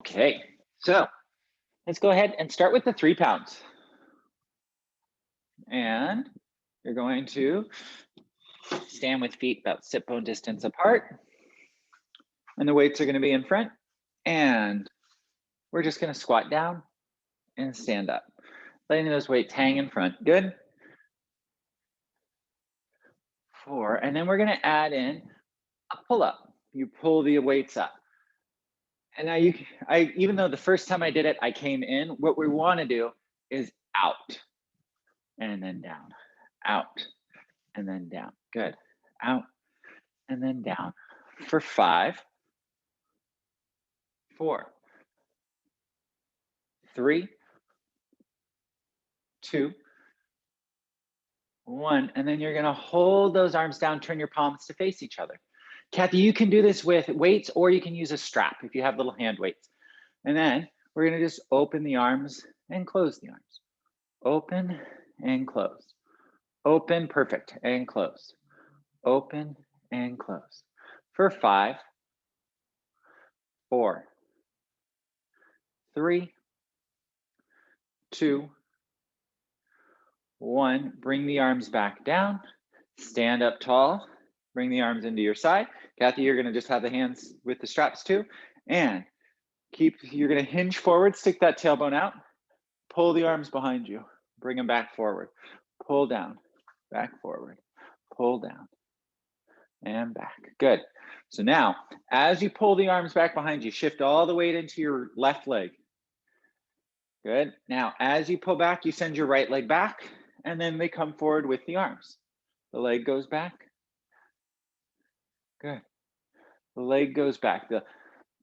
Okay, so let's go ahead and start with the 3 pounds. And you're going to stand with feet about sit bone distance apart. And the weights are going to be in front. And we're just going to squat down and stand up, letting those weights hang in front. Good. 4. And then we're going to add in a pull up. You pull the weights up. And now even though the first time I did it, I came in, what we want to do is out and then down, out and then down. Good. Out and then down for 5, 4, 3, 2, 1. And then you're going to hold those arms down, turn your palms to face each other. Kathy, you can do this with weights or you can use a strap if you have little hand weights. And then we're going to just open the arms and close the arms. Open and close. Open, perfect, and close. Open and close. For 5, 4, 3, 2, 1. Bring the arms back down. Stand up tall. Bring the arms into your side. Kathy, you're going to just have the hands with the straps too. And you're going to hinge forward, stick that tailbone out. Pull the arms behind you. Bring them back forward. Pull down, back forward. Pull down and back. Good. So now, as you pull the arms back behind you, shift all the weight into your left leg. Good. Now, as you pull back, you send your right leg back, and then they come forward with the arms. The leg goes back. Good. The leg goes back.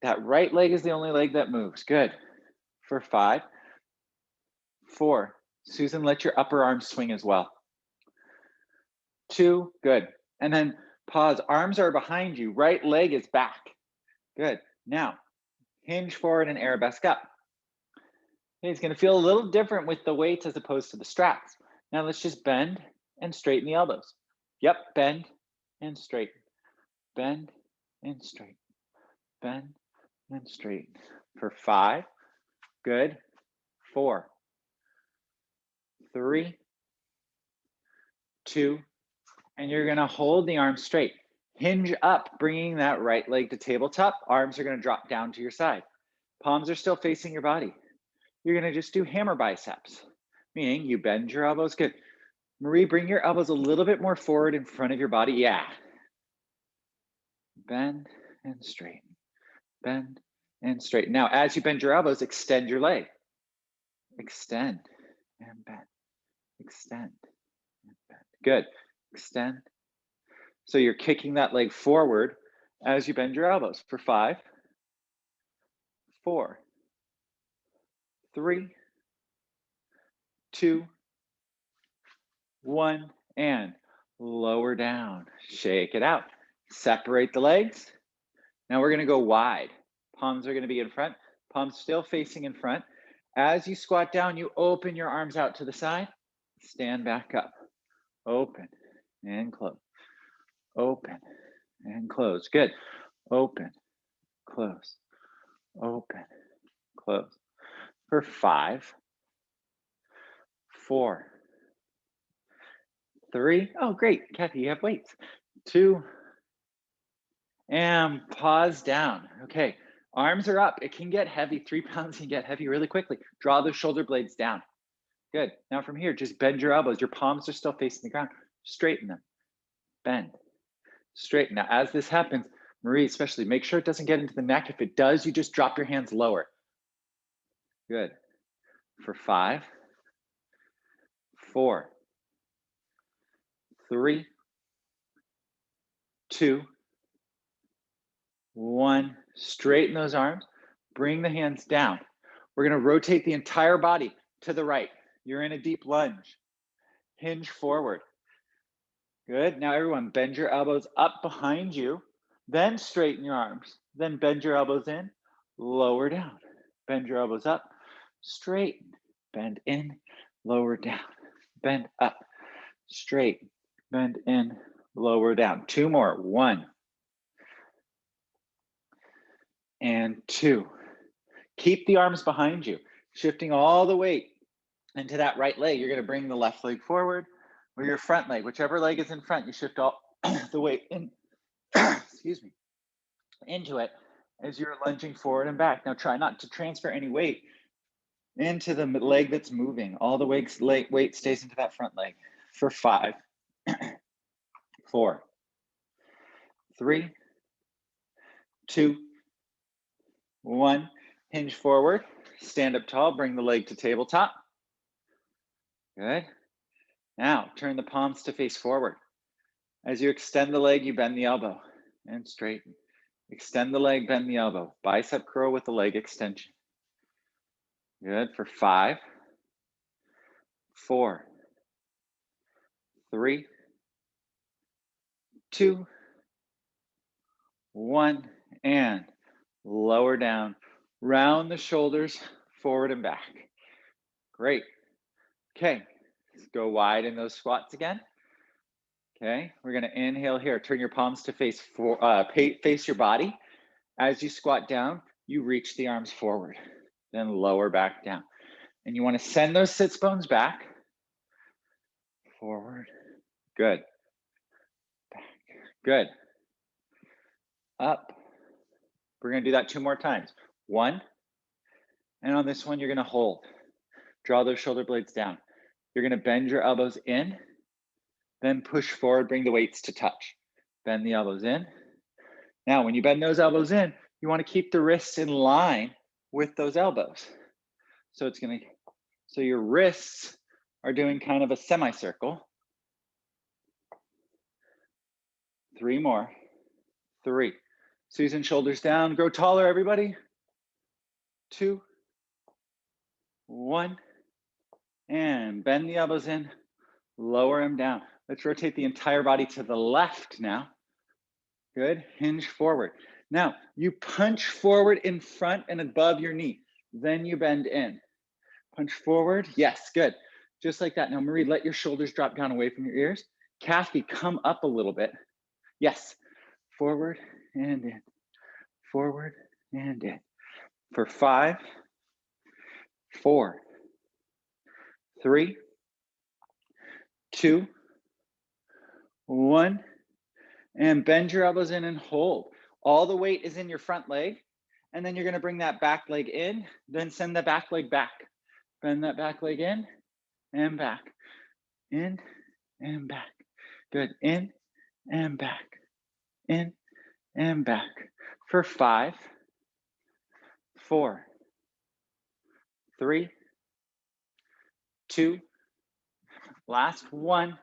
That right leg is the only leg that moves. Good. For 5, 4. Susan, let your upper arm swing as well. 2. Good. And then pause. Arms are behind you. Right leg is back. Good. Now, hinge forward and arabesque up. Okay, it's going to feel a little different with the weights as opposed to the straps. Now let's just bend and straighten the elbows. Yep, bend and straighten. Bend and straighten. Bend and straighten. For 5. Good. 4, 3, 2, and you're going to hold the arms straight. Hinge up, bringing that right leg to tabletop. Arms are going to drop down to your side. Palms are still facing your body. You're going to just do hammer biceps, meaning you bend your elbows. Good. Marie, bring your elbows a little bit more forward in front of your body. Yeah. Bend and straighten. Bend and straighten. Now, as you bend your elbows, extend your leg. Extend and bend. Extend and bend. Good. Extend. So you're kicking that leg forward as you bend your elbows for 5, 4, 3, 2, 1, and lower down. Shake it out. Separate the legs. Now we're going to go wide. Palms are going to be in front. Palms still facing in front. As you squat down, you open your arms out to the side. Stand back up. Open and close. Open and close. Good. Open, close, open, close. For 5, 4, 3. Oh, great. Kathy, you have weights. 2, and pause down. Okay. Arms are up. It can get heavy. 3 pounds can get heavy really quickly. Draw those shoulder blades down. Good. Now from here, just bend your elbows. Your palms are still facing the ground. Straighten them. Bend. Straighten. Now, as this happens, Marie, especially, make sure it doesn't get into the neck. If it does, you just drop your hands lower. Good. For 5, 4, 3, 2, 1. Straighten those arms. Bring the hands down. We're going to rotate the entire body to the right. You're in a deep lunge. Hinge forward. Good. Now everyone, bend your elbows up behind you. Then straighten your arms. Then bend your elbows in. Lower down. Bend your elbows up. Straighten. Bend in. Lower down. Bend up. Straighten. Bend in. Lower down. 2 more. 1. And 2. Keep the arms behind you, shifting all the weight into that right leg. You're gonna bring the left leg forward, or your front leg, whichever leg is in front, you shift all the weight in, excuse me, into it as you're lunging forward and back. Now try not to transfer any weight into the leg that's moving. All the weight stays into that front leg for 5, 4, 3, 2, 1. Hinge forward, stand up tall, bring the leg to tabletop. Good. Now turn the palms to face forward. As you extend the leg, you bend the elbow and straighten. Extend the leg, bend the elbow. Bicep curl with the leg extension. Good. For 5, 4, 3, 2, 1, and lower down. Round the shoulders, forward and back. Great. Okay, let's go wide in those squats again. Okay, we're gonna inhale here. Turn your palms to face your body. As you squat down, you reach the arms forward, then lower back down. And you wanna send those sits bones back. Forward, good. Back, good. Up. We're gonna do that 2 more times. 1, and on this one, you're gonna hold. Draw those shoulder blades down. You're gonna bend your elbows in, then push forward, bring the weights to touch. Bend the elbows in. Now, when you bend those elbows in, you wanna keep the wrists in line with those elbows. So your wrists are doing kind of a semicircle. 3 more, 3. Susan, shoulders down, grow taller, everybody. 2, 1, and bend the elbows in, lower them down. Let's rotate the entire body to the left now. Good, hinge forward. Now, you punch forward in front and above your knee, then you bend in. Punch forward, yes, good. Just like that. Now, Marie, let your shoulders drop down away from your ears. Kathy, come up a little bit. Yes, forward and in, forward and in. For 5, 4, 3, 2, 1, and bend your elbows in and hold. All the weight is in your front leg, and then you're gonna bring that back leg in, then send the back leg back. Bend that back leg in and back, in and back. Good, in and back, in and back. For 5, 4, 3, 2, last 1.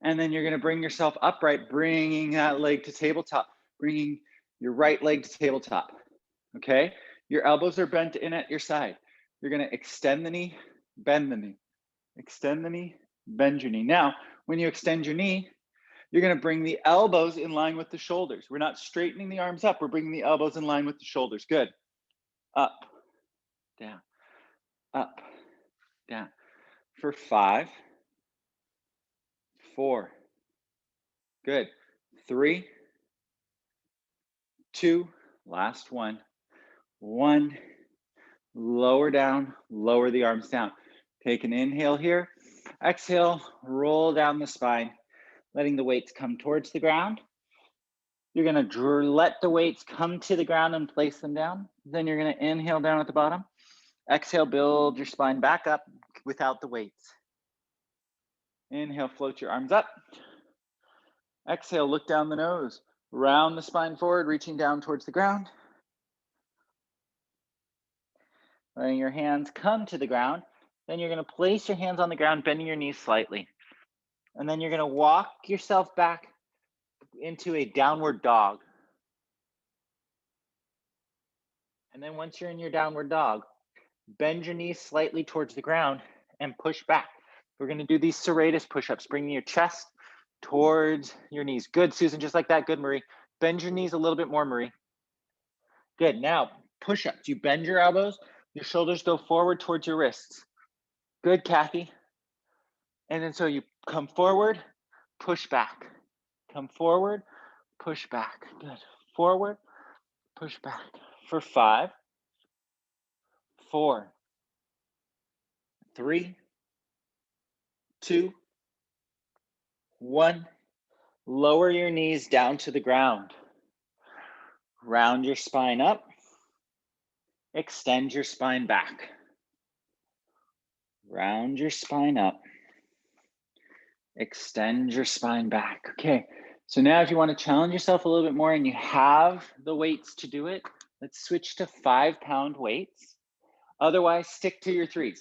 And then you're gonna bring yourself upright, bringing that leg to tabletop, bringing your right leg to tabletop, okay? Your elbows are bent in at your side. You're gonna extend the knee, bend the knee, extend the knee, bend your knee. Now, when you extend your knee, you're gonna bring the elbows in line with the shoulders. We're not straightening the arms up, we're bringing the elbows in line with the shoulders. Good. Up, down, up, down. For 5, 4, good. 3, 2, last 1, 1, lower down, lower the arms down. Take an inhale here. Exhale, roll down the spine, letting the weights come towards the ground. You're gonna let the weights come to the ground and place them down. Then you're gonna inhale down at the bottom. Exhale, build your spine back up without the weights. Inhale, float your arms up. Exhale, look down the nose. Round the spine forward, reaching down towards the ground. Letting your hands come to the ground. Then you're gonna place your hands on the ground, bending your knees slightly. And then you're gonna walk yourself back into a downward dog. And then once you're in your downward dog, bend your knees slightly towards the ground and push back. We're gonna do these serratus push-ups, bringing your chest towards your knees. Good, Susan, just like that. Good, Marie. Bend your knees a little bit more, Marie. Good, now push-ups. You bend your elbows, your shoulders go forward towards your wrists. Good, Kathy. And then so you come forward, push back. Come forward, push back. Good. Forward, push back. For 5, 4, 3, 2, 1. Lower your knees down to the ground. Round your spine up. Extend your spine back. Round your spine up. Extend your spine back. Okay, so now if you want to challenge yourself a little bit more and you have the weights to do it, let's switch to 5-pound weights. Otherwise, stick to your 3s.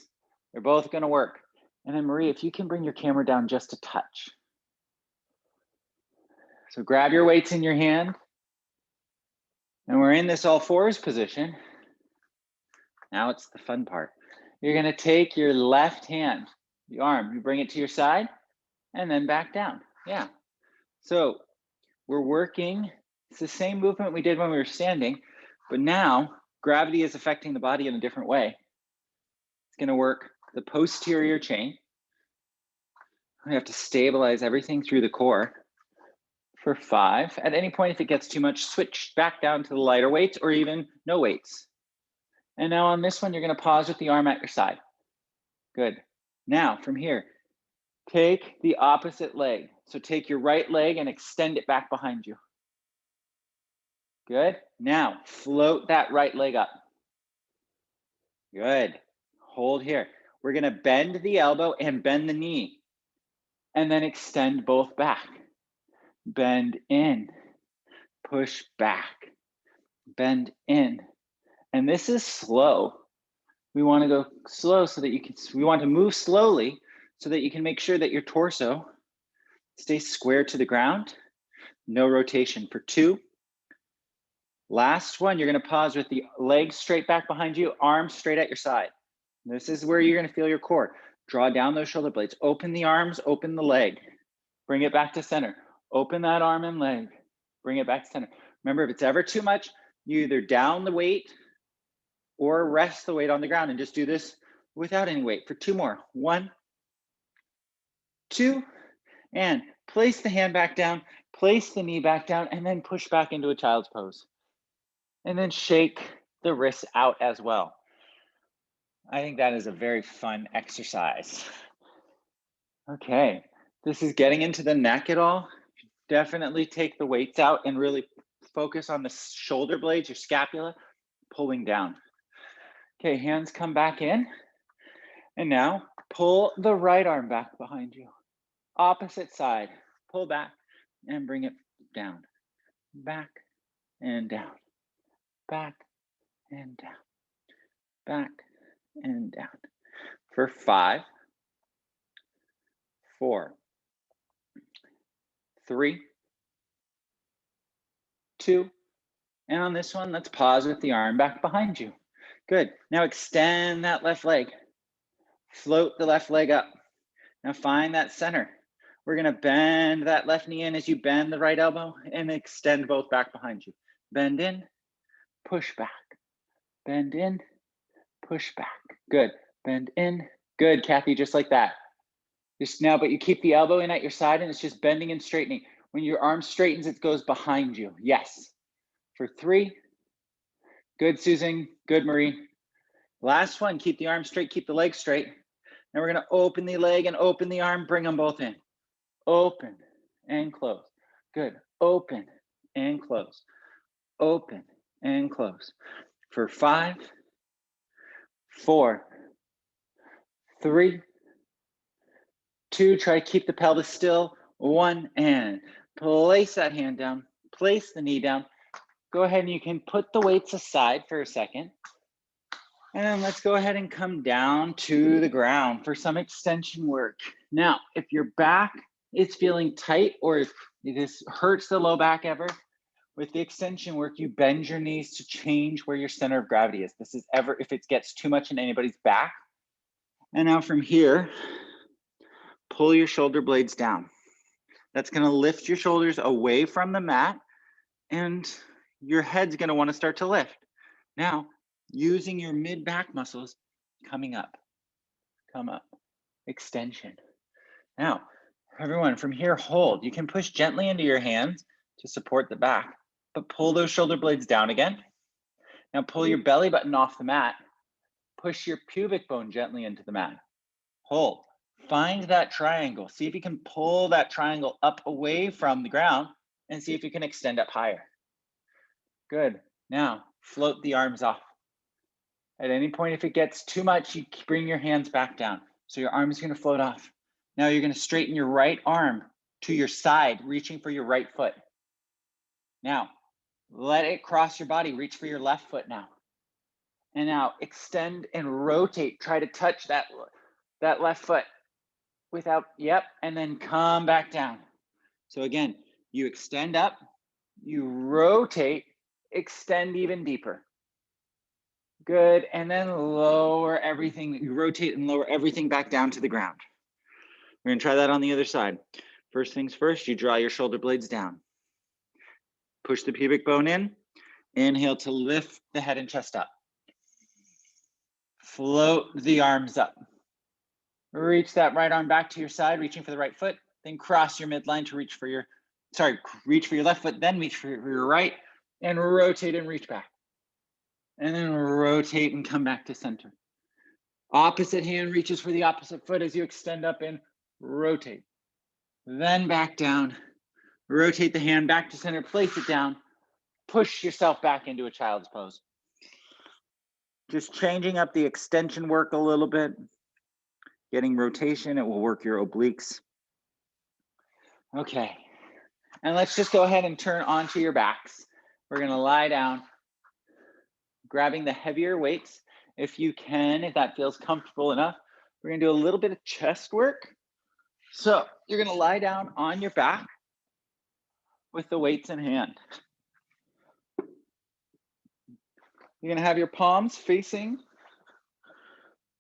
They're both going to work. And then Marie, if you can bring your camera down just a touch. So grab your weights in your hand. And we're in this all fours position. Now it's the fun part. You're going to take your left hand, the arm, you bring it to your side, and then back down. Yeah. So we're working, it's the same movement we did when we were standing, but now gravity is affecting the body in a different way. It's going to work the posterior chain. We have to stabilize everything through the core for 5. At any point, if it gets too much, switch back down to the lighter weights or even no weights. And now on this one, you're going to pause with the arm at your side. Good. Now from here, take the opposite leg. So take your right leg and extend it back behind you. Good. Now float that right leg up. Good. Hold here. We're going to bend the elbow and bend the knee. And then extend both back. Bend in. Push back. Bend in. And this is slow. We want to go slow so that you can, we want to move slowly so that you can make sure that your torso stays square to the ground. No rotation for 2. Last one, you're going to pause with the legs straight back behind you, arms straight at your side. This is where you're going to feel your core. Draw down those shoulder blades. Open the arms, open the leg. Bring it back to center. Open that arm and leg. Bring it back to center. Remember, if it's ever too much, you either down the weight or rest the weight on the ground and just do this without any weight for 2 more. 1, 2, and place the hand back down, place the knee back down, and then push back into a child's pose. And then shake the wrists out as well. I think that is a very fun exercise. Okay, this is getting into the neck at all. Definitely take the weights out and really focus on the shoulder blades, your scapula, pulling down. Okay, hands come back in. And now pull the right arm back behind you. Opposite side, pull back and bring it down. Back and down. Back and down. Back and down. For 5, 4, 3, 2, and on this one, let's pause with the arm back behind you. Good. Now extend that left leg. Float the left leg up. Now find that center. We're going to bend that left knee in as you bend the right elbow and extend both back behind you. Bend in, push back. Bend in, push back. Good. Bend in. Good, Kathy, just like that. Just now, but you keep the elbow in at your side and it's just bending and straightening. When your arm straightens, it goes behind you. Yes. For 3. Good, Susan. Good, Marie. Last one, keep the arm straight, keep the leg straight. Now we're going to open the leg and open the arm, bring them both in. Open and close. Good. Open and close. Open and close. For 5, 4, 3, 2, try to keep the pelvis still. 1, and place that hand down. Place the knee down. Go ahead and you can put the weights aside for a second. And then let's go ahead and come down to the ground for some extension work. Now, if your back is feeling tight or if this hurts the low back ever, with the extension work, you bend your knees to change where your center of gravity is. This is ever, if it gets too much in anybody's back. And now from here, pull your shoulder blades down. That's going to lift your shoulders away from the mat and your head's going to want to start to lift. Now, using your mid back muscles, coming up, come up, extension. Now, everyone from here, hold. You can push gently into your hands to support the back, but pull those shoulder blades down again. Now pull your belly button off the mat, Push your pubic bone gently into the mat. Hold. Find that triangle. See if you can pull that triangle up away from the ground and see if you can extend up higher. Good. Now, float the arms off. At any point, if it gets too much, you bring your hands back down. So your arm is going to float off. Now you're going to straighten your right arm to your side, reaching for your right foot. Now, let it cross your body. Reach for your left foot now. And now extend and rotate. Try to touch that left foot without, yep, and then come back down. So again, you extend up, you rotate, extend even deeper. Good, and then lower everything. You rotate and lower everything back down to the ground. We're gonna try that on the other side. First things first, you draw your shoulder blades down. Push the pubic bone in. Inhale to lift the head and chest up. Float the arms up. Reach that right arm back to your side, reaching for the right foot. Then cross your midline to reach for your left foot, then reach for your right, and rotate and reach back. And then rotate and come back to center. Opposite hand reaches for the opposite foot as you extend up and rotate. Then back down. Rotate the hand back to center, place it down. Push yourself back into a child's pose. Just changing up the extension work a little bit. Getting rotation, it will work your obliques. Okay, and let's just go ahead and turn onto your backs. We're gonna lie down, grabbing the heavier weights if you can, if that feels comfortable enough. We're gonna do a little bit of chest work. So you're gonna lie down on your back with the weights in hand. You're gonna have your palms facing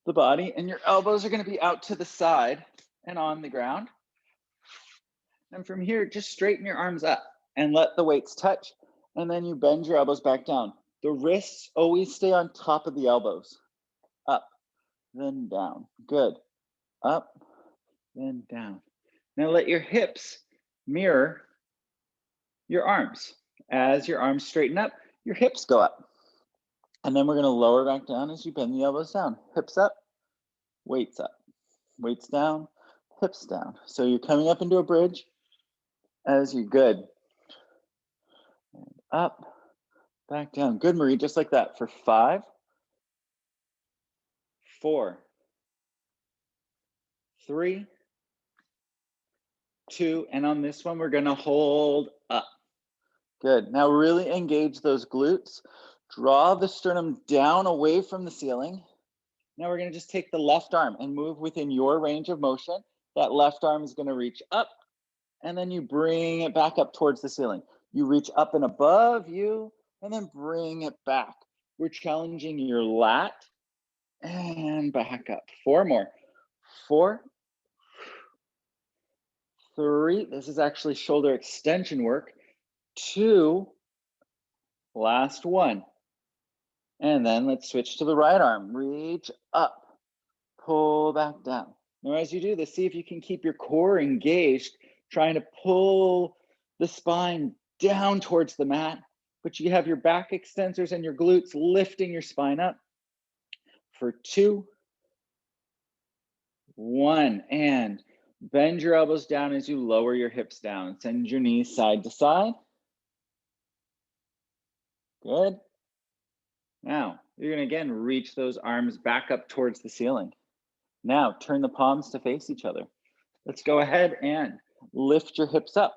the body and your elbows are gonna be out to the side and on the ground. And from here, just straighten your arms up and let the weights touch. And then you bend your elbows back down. The wrists always stay on top of the elbows. Up, then down. Good. Up, then down. Now let your hips mirror your arms. As your arms straighten up, your hips go up. And then we're gonna lower back down as you bend the elbows down. Hips up, weights up. Weights down, hips down. So you're coming up into a bridge as you good. And up, back down. Good, Marie, just like that for 5, 4, 3, 2, and on this one, we're gonna hold up. Good, now really engage those glutes. Draw the sternum down away from the ceiling. Now we're gonna just take the left arm and move within your range of motion. That left arm is gonna reach up, and then you bring it back up towards the ceiling. You reach up and above you, and then bring it back. We're challenging your lat, and back up. 4 more. 4, 3, this is actually shoulder extension work. 2, last 1. And then let's switch to the right arm. Reach up, pull back down. Now as you do this, see if you can keep your core engaged, trying to pull the spine down towards the mat, but you have your back extensors and your glutes lifting your spine up. For 2, 1, and bend your elbows down as you lower your hips down. Send your knees side to side. Good. Now, you're gonna again reach those arms back up towards the ceiling. Now, turn the palms to face each other. Let's go ahead and lift your hips up.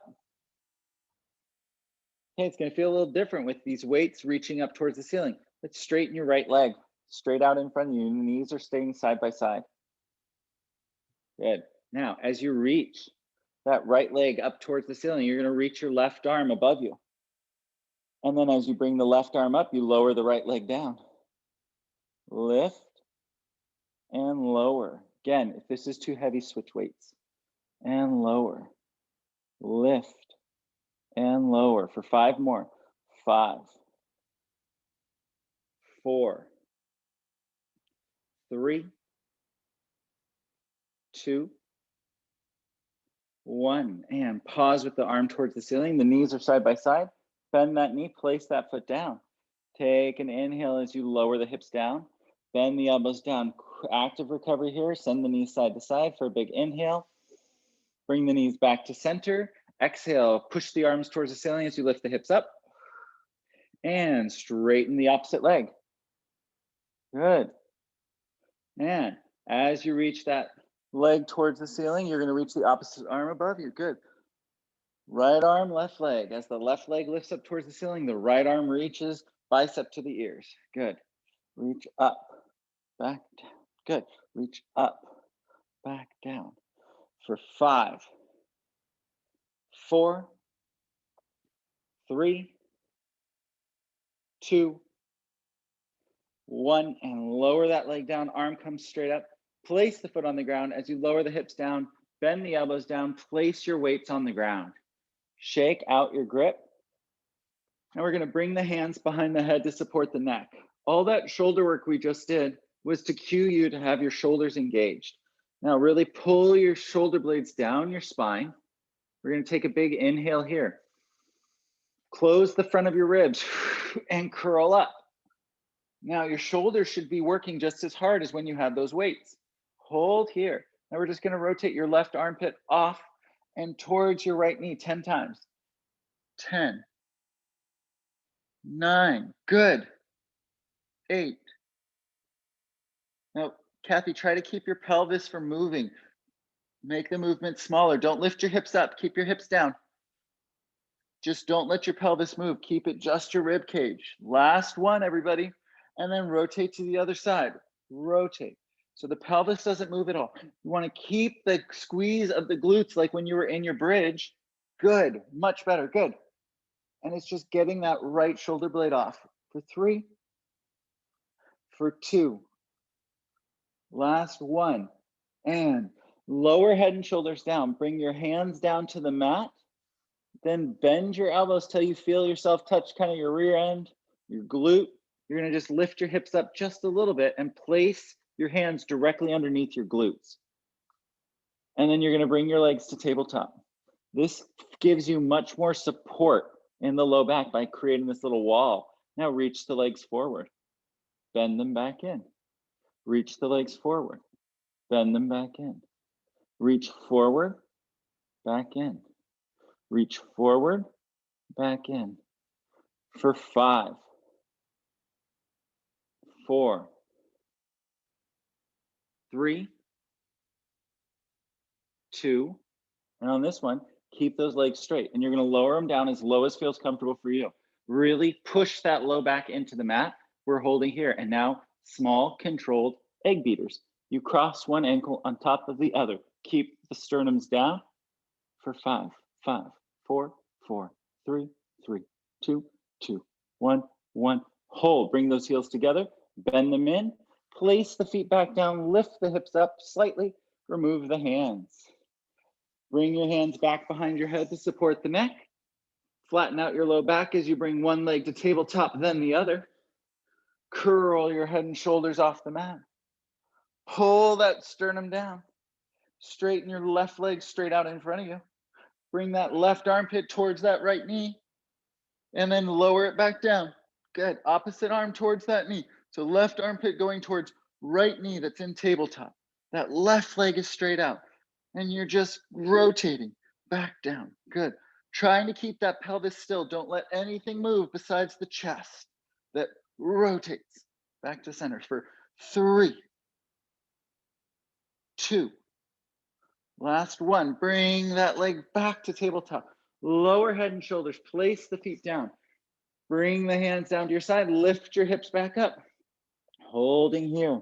Okay, it's gonna feel a little different with these weights reaching up towards the ceiling. Let's straighten your right leg, straight out in front of you. Knees are staying side by side. Good. Now, as you reach that right leg up towards the ceiling, you're gonna reach your left arm above you. And then as you bring the left arm up, you lower the right leg down. Lift and lower. Again, if this is too heavy, switch weights. And lower. Lift and lower for 5 more. 5, 4, 3, 2, 1. And pause with the arm towards the ceiling. The knees are side by side. Bend that knee, place that foot down. Take an inhale as you lower the hips down. Bend the elbows down. Active recovery here. Send the knees side to side for a big inhale. Bring the knees back to center. Exhale, push the arms towards the ceiling as you lift the hips up. And straighten the opposite leg. Good. And as you reach that leg towards the ceiling, you're going to reach the opposite arm above you. Good. Right arm, left leg. As the left leg lifts up towards the ceiling, the right arm reaches bicep to the ears. Good. Reach up, back down. Good. Reach up, back down. For 5, 4, 3, 2, 1, and lower that leg down. Arm comes straight up. Place the foot on the ground. As you lower the hips down, bend the elbows down. Place your weights on the ground. Shake out your grip. And we're going to bring the hands behind the head to support the neck. All that shoulder work we just did was to cue you to have your shoulders engaged. Now really pull your shoulder blades down your spine. We're going to take a big inhale here. Close the front of your ribs and curl up. Now your shoulders should be working just as hard as when you have those weights. Hold here. Now we're just going to rotate your left armpit off and towards your right knee 10 times. 10, 9, good. 8. Now, Kathy, try to keep your pelvis from moving. Make the movement smaller. Don't lift your hips up. Keep your hips down. Just don't let your pelvis move. Keep it just your rib cage. Last one, everybody. And then rotate to the other side. Rotate. So the pelvis doesn't move at all. You want to keep the squeeze of the glutes like when you were in your bridge. Good. Much better. Good. And it's just getting that right shoulder blade off. For 3. For 2. Last one. And lower head and shoulders down. Bring your hands down to the mat. Then bend your elbows till you feel yourself touch kind of your rear end, your glute. You're going to just lift your hips up just a little bit and place your hands directly underneath your glutes. And then you're going to bring your legs to tabletop. This gives you much more support in the low back by creating this little wall. Now reach the legs forward. Bend them back in. Reach the legs forward. Bend them back in. Reach forward, back in. Reach forward, back in. For 5, 4, 3, 2, and on this one, keep those legs straight. And you're going to lower them down as low as feels comfortable for you. Really push that low back into the mat. We're holding here. And now small controlled egg beaters. You cross one ankle on top of the other. Keep the sternums down for 5, 5, 4, 4, 3, 3, 2, 2, 1, 1. Hold. Bring those heels together. Bend them in. Place the feet back down. Lift the hips up slightly. Remove the hands. Bring your hands back behind your head to support the neck. Flatten out your low back as you bring one leg to tabletop, then the other. Curl your head and shoulders off the mat. Pull that sternum down. Straighten your left leg straight out in front of you. Bring that left armpit towards that right knee. And then lower it back down. Good. Opposite arm towards that knee. So left armpit going towards right knee that's in tabletop. That left leg is straight out. And you're just rotating back down. Good. Trying to keep that pelvis still. Don't let anything move besides the chest that rotates back to center for 3, 2. Last one. Bring that leg back to tabletop. Lower head and shoulders. Place the feet down. Bring the hands down to your side. Lift your hips back up. Holding here.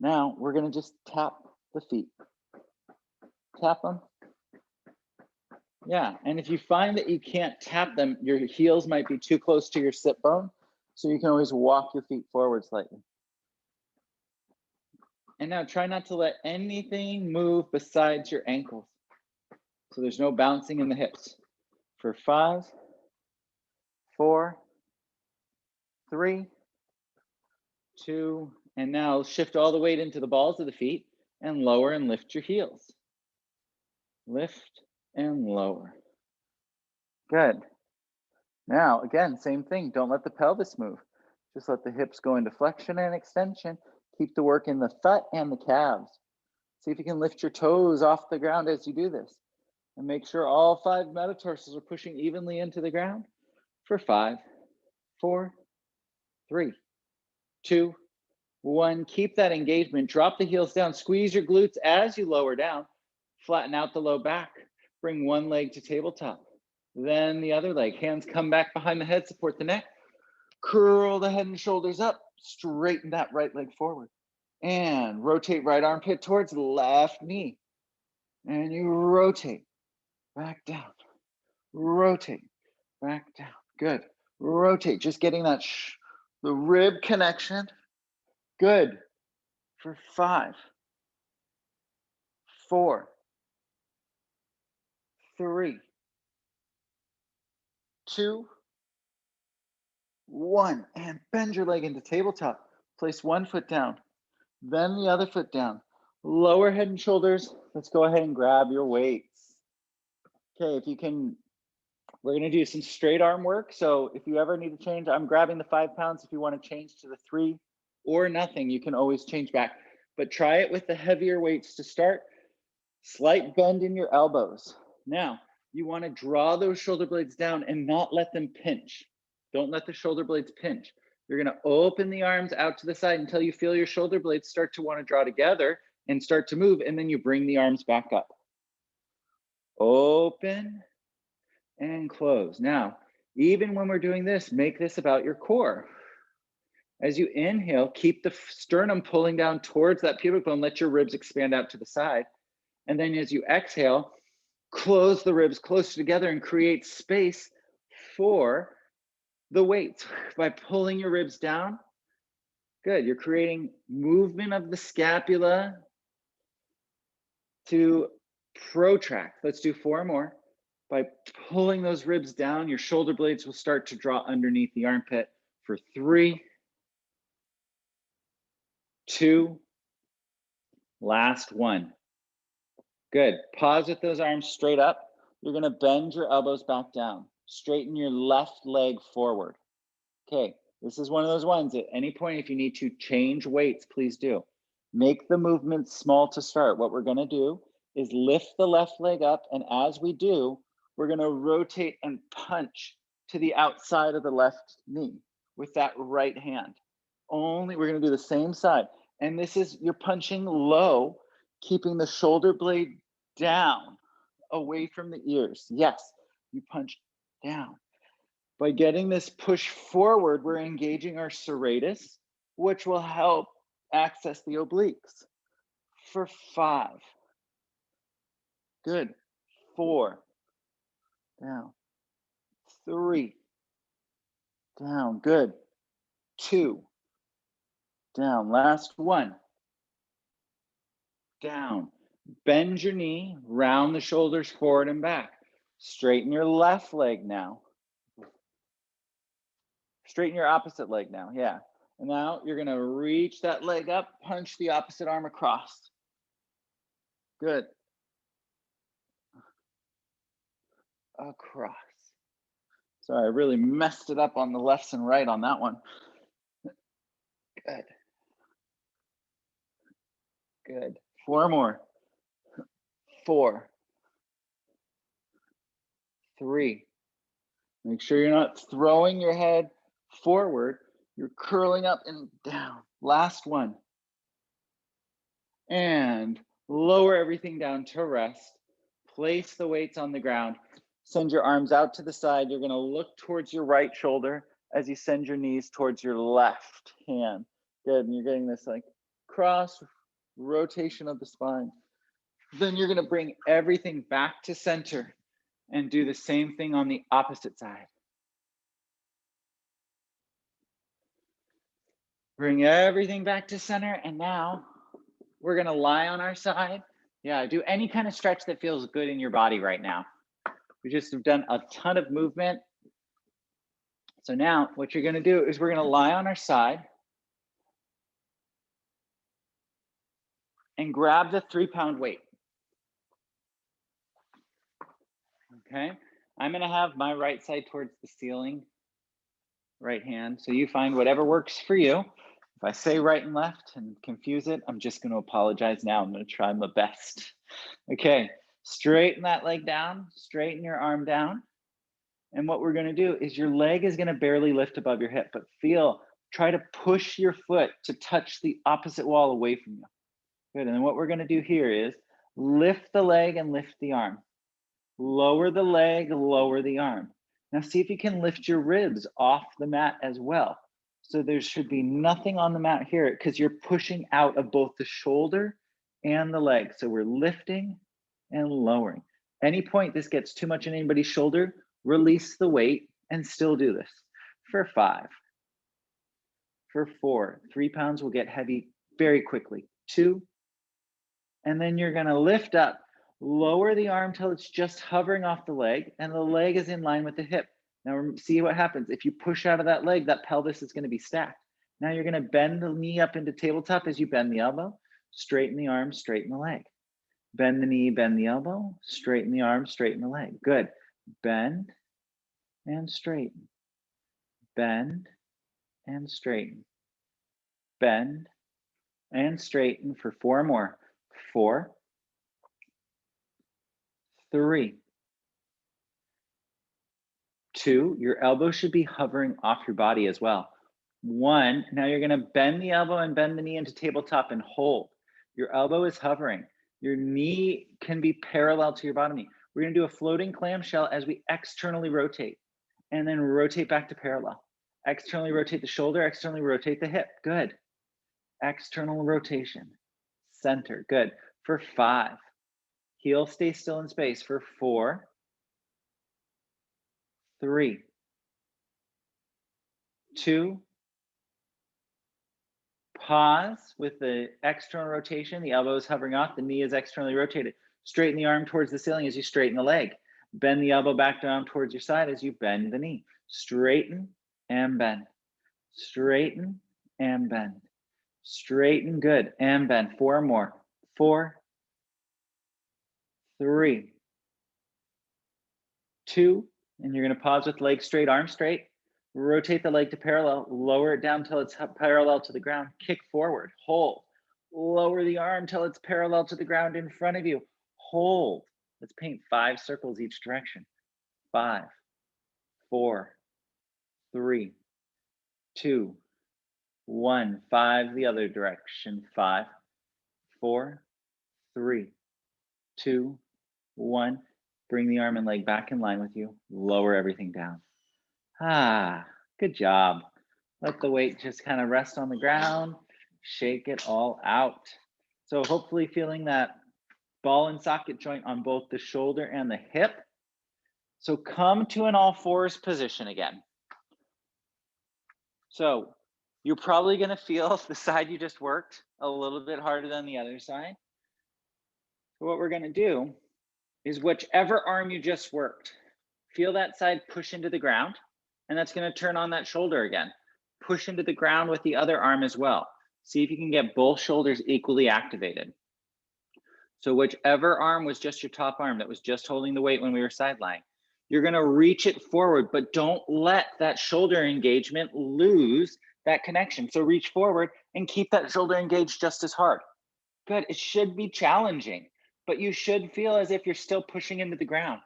Now we're going to just tap the feet. Tap them. Yeah, and if you find that you can't tap them, your heels might be too close to your sit bone, so you can always walk your feet forward slightly. And now try not to let anything move besides your ankles. So there's no bouncing in the hips. For 5, 4, 3, 2, and now shift all the weight into the balls of the feet and lower and lift your heels. Lift and lower. Good. Now, again, same thing. Don't let the pelvis move. Just let the hips go into flexion and extension. Keep the work in the thut and the calves. See if you can lift your toes off the ground as you do this. And make sure all 5 metatarsals are pushing evenly into the ground for 5, 4, 3, 2, 1. Keep that engagement. Drop the heels down. Squeeze your glutes as you lower down. Flatten out the low back. Bring one leg to tabletop. Then the other leg. Hands come back behind the head. Support the neck. Curl the head and shoulders up. Straighten that right leg forward. And rotate right armpit towards the left knee. And you rotate back down. Rotate back down. Good. Rotate. Just getting that the rib connection. Good. For 5, 4, 3, 2, 1. And bend your leg into tabletop. Place one foot down, then the other foot down. Lower head and shoulders. Let's go ahead and grab your weights. Okay, if you can, we're gonna do some straight arm work. So if you ever need to change, I'm grabbing the 5 pounds. If you wanna change to the 3 or nothing, you can always change back. But try it with the heavier weights to start. Slight bend in your elbows. Now, you wanna draw those shoulder blades down and not let them pinch. Don't let the shoulder blades pinch. You're gonna open the arms out to the side until you feel your shoulder blades start to wanna draw together and start to move, and then you bring the arms back up. Open and close. Now, even when we're doing this, make this about your core. As you inhale, keep the sternum pulling down towards that pubic bone. Let your ribs expand out to the side. And then as you exhale, close the ribs closer together and create space for the weights by pulling your ribs down. Good. You're creating movement of the scapula to protract. Let's do 4 more. By pulling those ribs down, your shoulder blades will start to draw underneath the armpit for 3, 2, last 1. Good. Pause with those arms straight up. You're gonna bend your elbows back down. Straighten your left leg forward. Okay, this is one of those ones at any point, if you need to change weights, please do. Make the movement small to start. What we're gonna do is lift the left leg up, and as we do, we're gonna rotate and punch to the outside of the left knee with that right hand. Only, we're gonna do the same side. And this is, you're punching low, keeping the shoulder blade down, away from the ears. Yes, you punch down. By getting this push forward, we're engaging our serratus, which will help access the obliques. For 5. Good. 4. Down. 3. Down. Good. 2. Down. Last 1. Down. Bend your knee, round the shoulders forward and back. Straighten your left leg now. Straighten your opposite leg now, yeah. And now you're gonna reach that leg up, punch the opposite arm across. Good. Across. Sorry, I really messed it up on the left and right on that one. Good. Good. 4 more. 4. 3. Make sure you're not throwing your head forward. You're curling up and down. Last 1. And lower everything down to rest. Place the weights on the ground. Send your arms out to the side. You're gonna look towards your right shoulder as you send your knees towards your left hand. Good, and you're getting this like cross rotation of the spine. Then you're gonna bring everything back to center and do the same thing on the opposite side. Bring everything back to center, and now we're gonna lie on our side. Yeah, do any kind of stretch that feels good in your body right now. We just have done a ton of movement. So now what you're gonna do is we're gonna lie on our side and grab the 3-pound weight. Okay, I'm gonna have my right side towards the ceiling, right hand. So you find whatever works for you. If I say right and left and confuse it, I'm just going to apologize now. I'm going to try my best. Okay, straighten that leg down, straighten your arm down. And what we're going to do is your leg is going to barely lift above your hip, but try to push your foot to touch the opposite wall away from you. Good, and then what we're going to do here is lift the leg and lift the arm. Lower the leg, lower the arm. Now see if you can lift your ribs off the mat as well. So there should be nothing on the mat here because you're pushing out of both the shoulder and the leg. So we're lifting and lowering. Any point this gets too much in anybody's shoulder, release the weight and still do this. For 5, for 4, 3 pounds will get heavy very quickly. 2, and then you're gonna lift up, lower the arm till it's just hovering off the leg and the leg is in line with the hip. Now see what happens. If you push out of that leg, that pelvis is gonna be stacked. Now you're gonna bend the knee up into tabletop as you bend the elbow, straighten the arm, straighten the leg. Bend the knee, bend the elbow, straighten the arm, straighten the leg. Good. Bend and straighten. Bend and straighten. Bend and straighten for 4 more. 4, 3, 2, your elbow should be hovering off your body as well. 1, now you're gonna bend the elbow and bend the knee into tabletop and hold. Your elbow is hovering. Your knee can be parallel to your bottom knee. We're gonna do a floating clamshell as we externally rotate and then rotate back to parallel. Externally rotate the shoulder, externally rotate the hip. Good. External rotation. Center. Good. For 5. Heel stay still in space. For 4. 3. 2. Pause with the external rotation. The elbow is hovering off. The knee is externally rotated. Straighten the arm towards the ceiling as you straighten the leg. Bend the elbow back down towards your side as you bend the knee. Straighten and bend. Straighten and bend. Straighten, good, and bend. 4 more. 4, 3, 2, and you're gonna pause with leg straight, arm straight. Rotate the leg to parallel, lower it down till it's parallel to the ground. Kick forward, hold. Lower the arm till it's parallel to the ground in front of you. Hold. Let's paint 5 circles each direction. 5, 4, 3, 2, 1. 5 the other direction. 5, 4, 3, 2, 1. Bring the arm and leg back in line with you. Lower everything down. Good job. Let the weight just kind of rest on the ground. Shake it all out. So hopefully feeling that ball and socket joint on both the shoulder and the hip. So come to an all fours position again. So you're probably going to feel the side you just worked a little bit harder than the other side. So what we're going to do is whichever arm you just worked, feel that side push into the ground, and that's going to turn on that shoulder again. Push into the ground with the other arm as well. See if you can get both shoulders equally activated. So whichever arm was just your top arm that was just holding the weight when we were sideline, you're going to reach it forward, but don't let that shoulder engagement lose that connection. So reach forward and keep that shoulder engaged just as hard. Good. It should be challenging, but you should feel as if you're still pushing into the ground.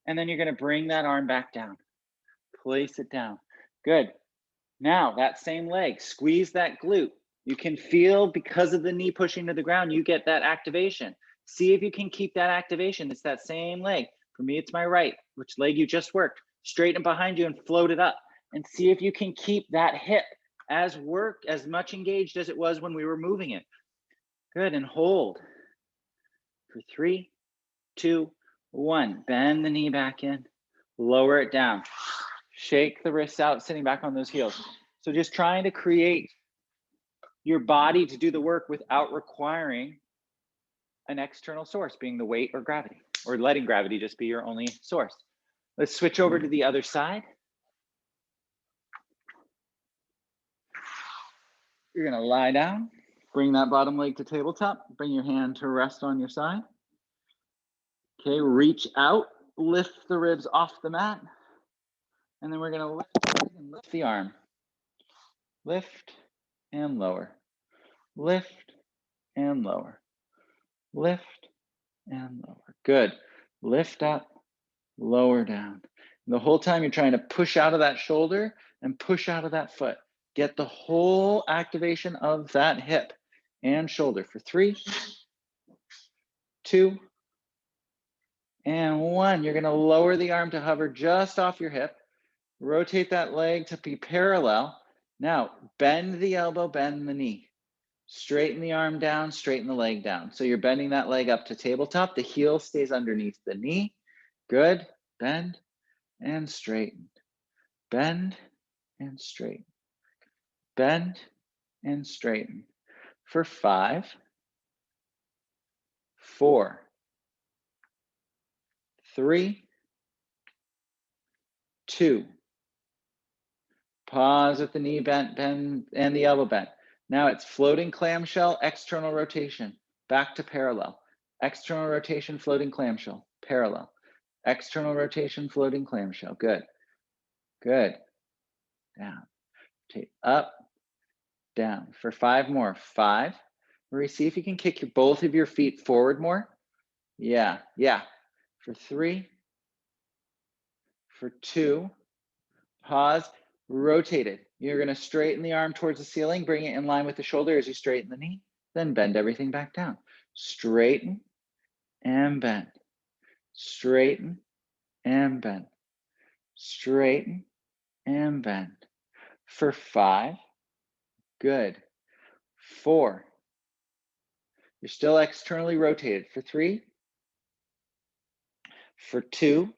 And then you're going to bring that arm back down. Place it down. Good. Now that same leg, squeeze that glute. You can feel because of the knee pushing to the ground, you get that activation. See if you can keep that activation. It's that same leg. For me, it's my right, which leg you just worked. Straighten it behind you and float it up. And see if you can keep that hip as much engaged as it was when we were moving it. Good, and hold. For 3, 2, 1. Bend the knee back in. Lower it down. Shake the wrists out, sitting back on those heels. So just trying to create your body to do the work without requiring an external source, being the weight or gravity, or letting gravity just be your only source. Let's switch over to the other side. You're gonna lie down, bring that bottom leg to tabletop, bring your hand to rest on your side. Okay, reach out, lift the ribs off the mat, and then we're gonna lift the arm. Lift and lower. Lift and lower. Lift and lower. Good. Lift up, lower down. And the whole time you're trying to push out of that shoulder and push out of that foot. Get the whole activation of that hip and shoulder for 3, 2, and 1. You're gonna lower the arm to hover just off your hip. Rotate that leg to be parallel. Now, bend the elbow, bend the knee. Straighten the arm down, straighten the leg down. So you're bending that leg up to tabletop. The heel stays underneath the knee. Good. Bend and straighten. Bend and straighten. Bend and straighten. For 5, 4, 3, 2. Pause with the knee bent, bend, and the elbow bent. Now it's floating clamshell, external rotation, back to parallel. External rotation, floating clamshell, parallel. External rotation, floating clamshell. Good. Good. Down. Take up, down. For 5 more. 5. Marie, see if you can kick both of your feet forward more. Yeah. For 3. For 2. Pause. Rotate it. You're going to straighten the arm towards the ceiling, bring it in line with the shoulder as you straighten the knee, then bend everything back down. Straighten and bend. Straighten and bend. Straighten and bend. For 5. Good. 4. You're still externally rotated. For 3. For 2.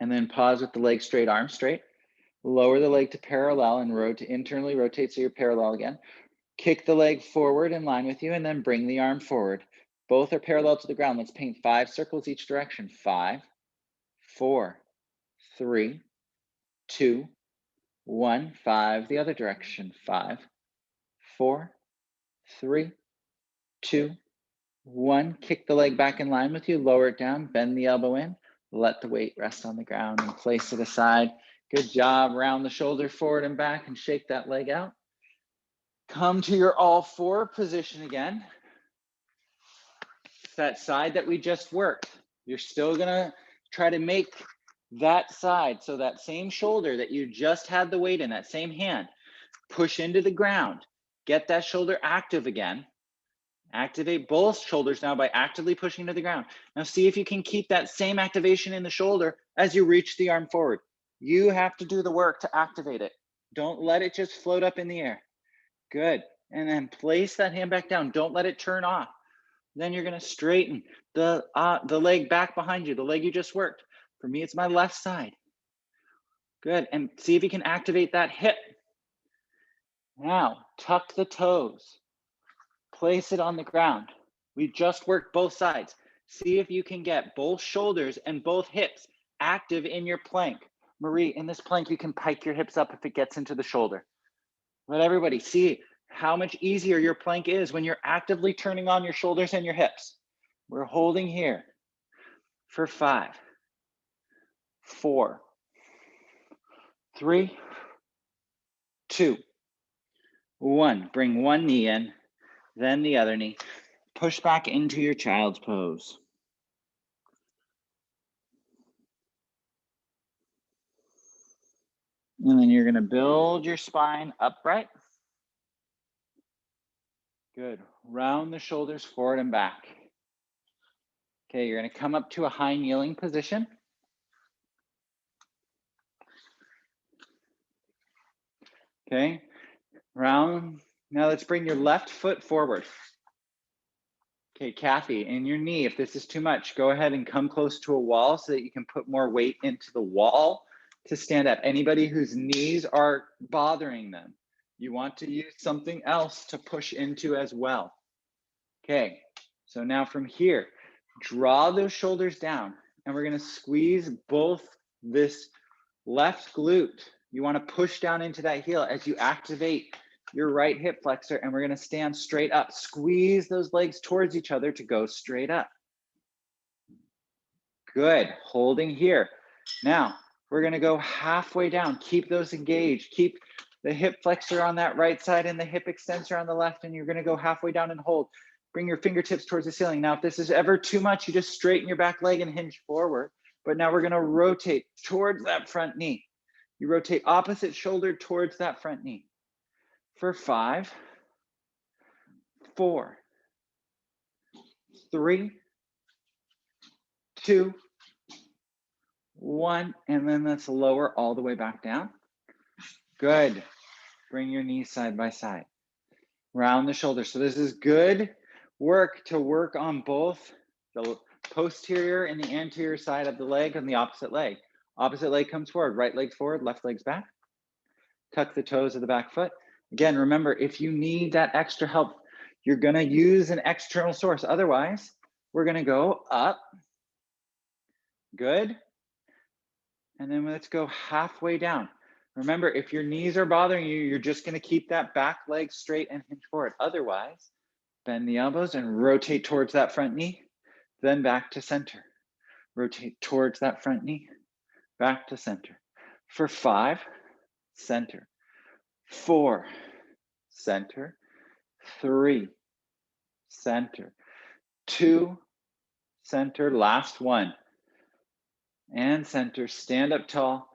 And then pause with the leg straight, arm straight. Lower the leg to parallel and internally rotate so you're parallel again. Kick the leg forward in line with you and then bring the arm forward. Both are parallel to the ground. Let's paint 5 circles each direction. 5, 4, 3, 2, 1. 5 the other direction. 5, 4, 3, 2, 1. Kick the leg back in line with you. Lower it down. Bend the elbow in. Let the weight rest on the ground and place it aside. Good job. Round the shoulder forward and back and shake that leg out. Come to your all 4 position again. It's that side that we just worked. You're still gonna try to make that side, so that same shoulder that you just had the weight in, that same hand, push into the ground. Get that shoulder active again. Activate both shoulders now by actively pushing to the ground. Now see if you can keep that same activation in the shoulder as you reach the arm forward. You have to do the work to activate it. Don't let it just float up in the air. Good. And then place that hand back down. Don't let it turn off. Then you're going to straighten the leg back behind you, the leg you just worked. For me, it's my left side. Good. And see if you can activate that hip. Now, tuck the toes. Place it on the ground. We just worked both sides. See if you can get both shoulders and both hips active in your plank. Marie, in this plank, you can pike your hips up if it gets into the shoulder. Let everybody see how much easier your plank is when you're actively turning on your shoulders and your hips. We're holding here for 5, 4, 3, 2, 1. Bring one knee in, then the other knee. Push back into your child's pose. And then you're going to build your spine upright. Good. Round the shoulders forward and back. Okay, you're going to come up to a high kneeling position. Okay, round. Now let's bring your left foot forward. Okay, Kathy, in your knee, if this is too much, go ahead and come close to a wall so that you can put more weight into the wall to stand up. Anybody whose knees are bothering them, you want to use something else to push into as well. Okay, so now from here, draw those shoulders down and we're gonna squeeze both this left glute. You wanna push down into that heel as you activate your right hip flexor, and we're gonna stand straight up. Squeeze those legs towards each other to go straight up. Good, holding here. Now, we're gonna go halfway down. Keep those engaged. Keep the hip flexor on that right side and the hip extensor on the left, and you're gonna go halfway down and hold. Bring your fingertips towards the ceiling. Now, if this is ever too much, you just straighten your back leg and hinge forward. But now we're gonna rotate towards that front knee. You rotate opposite shoulder towards that front knee. For 5, 4, 3, 2, 1, and then let's lower all the way back down. Good. Bring your knees side by side. Round the shoulders. So this is good work to work on both the posterior and the anterior side of the leg and the opposite leg. Opposite leg comes forward, right leg's forward, left leg's back. Tuck the toes of the back foot. Again, remember, if you need that extra help, you're gonna use an external source. Otherwise, we're gonna go up. Good. And then let's go halfway down. Remember, if your knees are bothering you, you're just gonna keep that back leg straight and hinge forward. Otherwise, bend the elbows and rotate towards that front knee, then back to center. Rotate towards that front knee, back to center. For 5, center. 4, center. 3, center. 2, center. Last one. And center. Stand up tall.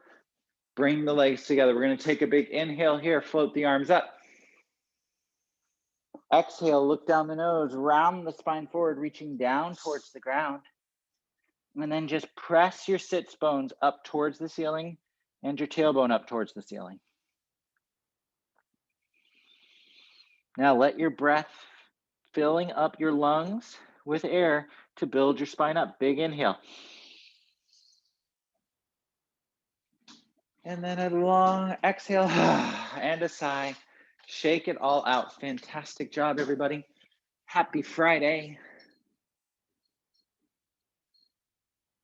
Bring the legs together. We're going to take a big inhale here. Float the arms up. Exhale, look down the nose. Round the spine forward, reaching down towards the ground. And then just press your sits bones up towards the ceiling and your tailbone up towards the ceiling. Now let your breath filling up your lungs with air to build your spine up. Big inhale. And then a long exhale and a sigh. Shake it all out. Fantastic job, everybody. Happy Friday.